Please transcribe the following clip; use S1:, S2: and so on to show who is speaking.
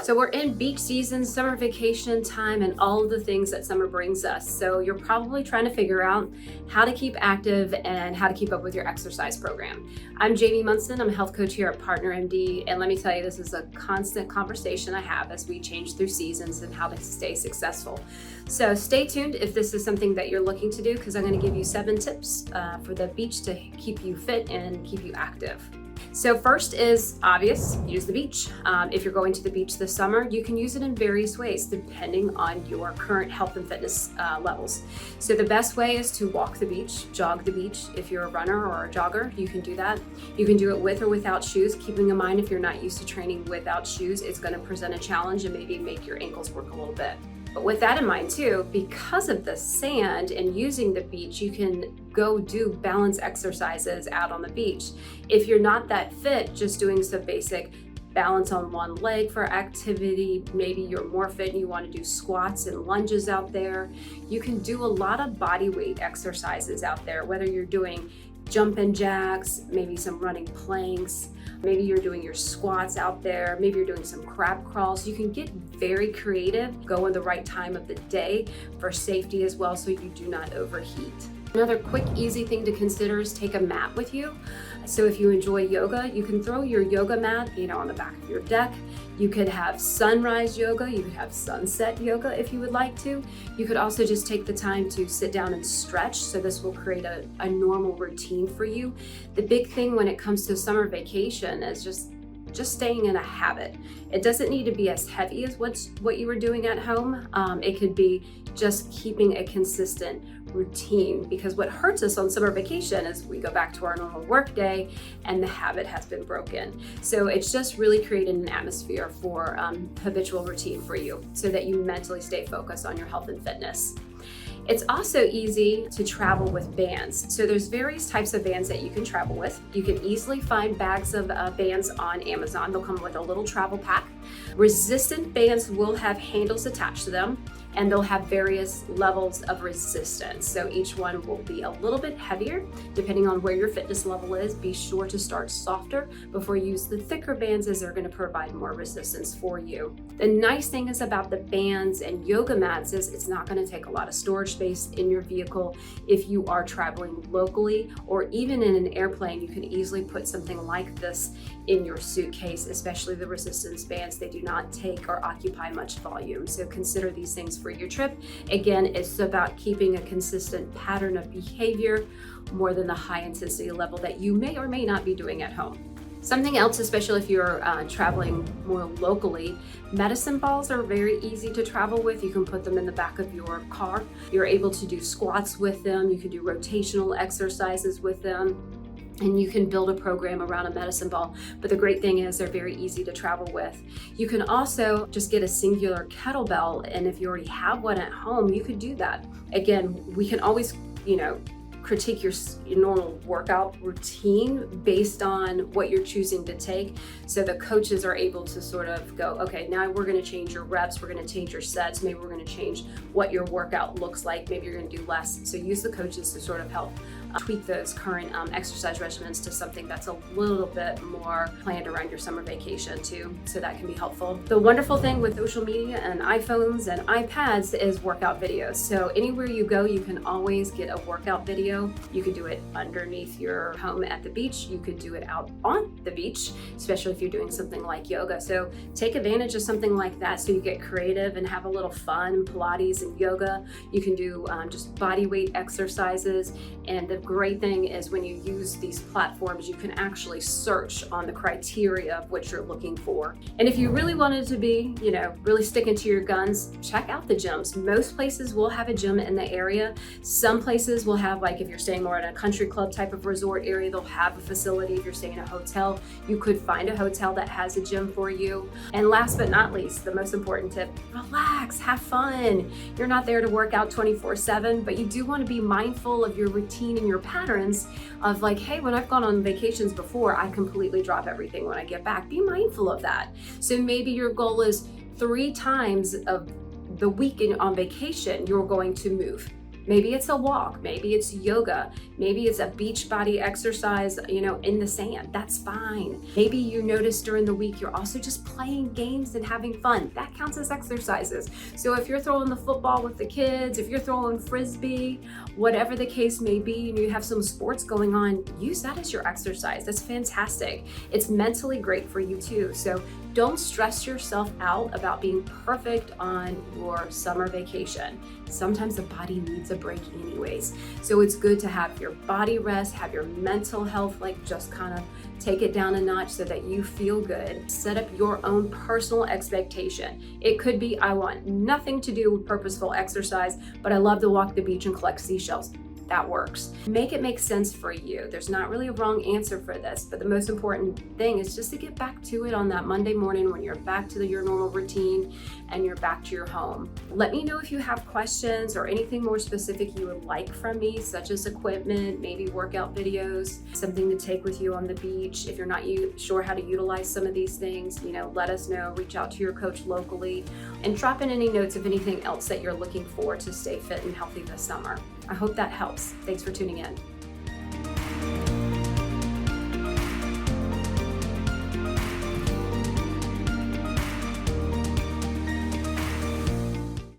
S1: So we're in beach season, summer vacation time, and all of the things that summer brings us. So you're probably trying to figure out how to keep active and how to keep up with your exercise program. I'm Jaime Monsen. I'm a health coach here at PartnerMD. And let me tell you, this is a constant conversation I have as we change through seasons and how to stay successful. So stay tuned if this is something that you're looking to do, because I'm going to give you 7 tips for the beach to keep you fit and keep you active. So first is obvious, use the beach. If you're going to the beach this summer, you can use it in various ways depending on your current health and fitness levels. So the best way is to walk the beach, jog the beach. If you're a runner or a jogger, you can do that. You can do it with or without shoes, keeping in mind if you're not used to training without shoes, it's going to present a challenge and maybe make your ankles work a little bit. But with that in mind too, because of the sand and using the beach, you can go do balance exercises out on the beach. If you're not that fit, just doing some basic balance on one leg for activity, maybe you're more fit and you want to do squats and lunges out there. You can do a lot of body weight exercises out there, whether you're doing jumping jacks, maybe some running planks, maybe you're doing your squats out there, maybe you're doing some crab crawls. You can get very creative, go in the right time of the day for safety as well so you do not overheat. Another quick, easy thing to consider is take a mat with you. So if you enjoy yoga, you can throw your yoga mat, on the back of your deck. You could have sunrise yoga, you could have sunset yoga if you would like to. You could also just take the time to sit down and stretch, so this will create a normal routine for you. The big thing when it comes to summer vacation is just staying in a habit. It doesn't need to be as heavy as what you were doing at home. It could be just keeping a consistent routine, because what hurts us on summer vacation is we go back to our normal work day and the habit has been broken. So it's just really creating an atmosphere for habitual routine for you so that you mentally stay focused on your health and fitness. It's also easy to travel with bands. So there's various types of bands that you can travel with. You can easily find bags of bands on Amazon. They'll come with a little travel pack. Resistant bands will have handles attached to them, and they'll have various levels of resistance. So each one will be a little bit heavier depending on where your fitness level is. Be sure to start softer before you use the thicker bands, as they're going to provide more resistance for you. The nice thing is about the bands and yoga mats is it's not going to take a lot of storage space in your vehicle. If you are traveling locally or even in an airplane, you can easily put something like this in your suitcase, especially the resistance bands. They do not take or occupy much volume. So consider these things for your trip. Again, it's about keeping a consistent pattern of behavior more than the high intensity level that you may or may not be doing at home. Something else, especially if you're traveling more locally, medicine balls are very easy to travel with. You can put them in the back of your car. You're able to do squats with them. You can do rotational exercises with them. And you can build a program around a medicine ball. But the great thing is they're very easy to travel with. You can also just get a singular kettlebell, and if you already have one at home, you could do that. Again, we can always, critique your normal workout routine based on what you're choosing to take. So the coaches are able to sort of go, okay, now we're going to change your reps, we're going to change your sets, maybe we're going to change what your workout looks like, maybe you're going to do less. So use the coaches to sort of help tweak those current exercise regimens to something that's a little bit more planned around your summer vacation too, so that can be helpful. The wonderful thing with social media and iPhones and iPads is workout videos. So anywhere you go, you can always get a workout video. You could do it underneath your home at the beach. You could do it out on the beach, especially if you're doing something like yoga. So take advantage of something like that so you get creative and have a little fun. Pilates and yoga. You can do just body weight exercises. And the great thing is when you use these platforms, you can actually search on the criteria of what you're looking for. And if you really wanted to be, really sticking to your guns, check out the gyms. Most places will have a gym in the area. Some places will have, like if you're staying more in a country club type of resort area, they'll have a facility. If you're staying in a hotel, you could find a hotel that has a gym for you. And last but not least, the most important tip, relax, have fun. You're not there to work out 24/7, but you do want to be mindful of your routine and your patterns of like, hey, when I've gone on vacations before, I completely drop everything when I get back. Be mindful of that. So maybe your goal is 3 times of the week on vacation, you're going to move. Maybe it's a walk, maybe it's yoga, maybe it's a beach body exercise, in the sand. That's fine. Maybe you notice during the week you're also just playing games and having fun. That counts as exercises. So if you're throwing the football with the kids, if you're throwing frisbee, whatever the case may be, and you have some sports going on, use that as your exercise. That's fantastic. It's mentally great for you too. So don't stress yourself out about being perfect on your summer vacation. Sometimes the body needs a break anyways. So it's good to have your body rest, have your mental health just kind of take it down a notch so that you feel good. Set up your own personal expectation. It could be, I want nothing to do with purposeful exercise, but I love to walk the beach and collect seashells. That works. Make it make sense for you. There's not really a wrong answer for this, but the most important thing is just to get back to it on that Monday morning when you're back to your normal routine and you're back to your home. Let me know if you have questions or anything more specific you would like from me, such as equipment, maybe workout videos, something to take with you on the beach. If you're not sure how to utilize some of these things, let us know. Reach out to your coach locally and drop in any notes of anything else that you're looking for to stay fit and healthy this summer. I hope that helps. Thanks for tuning in.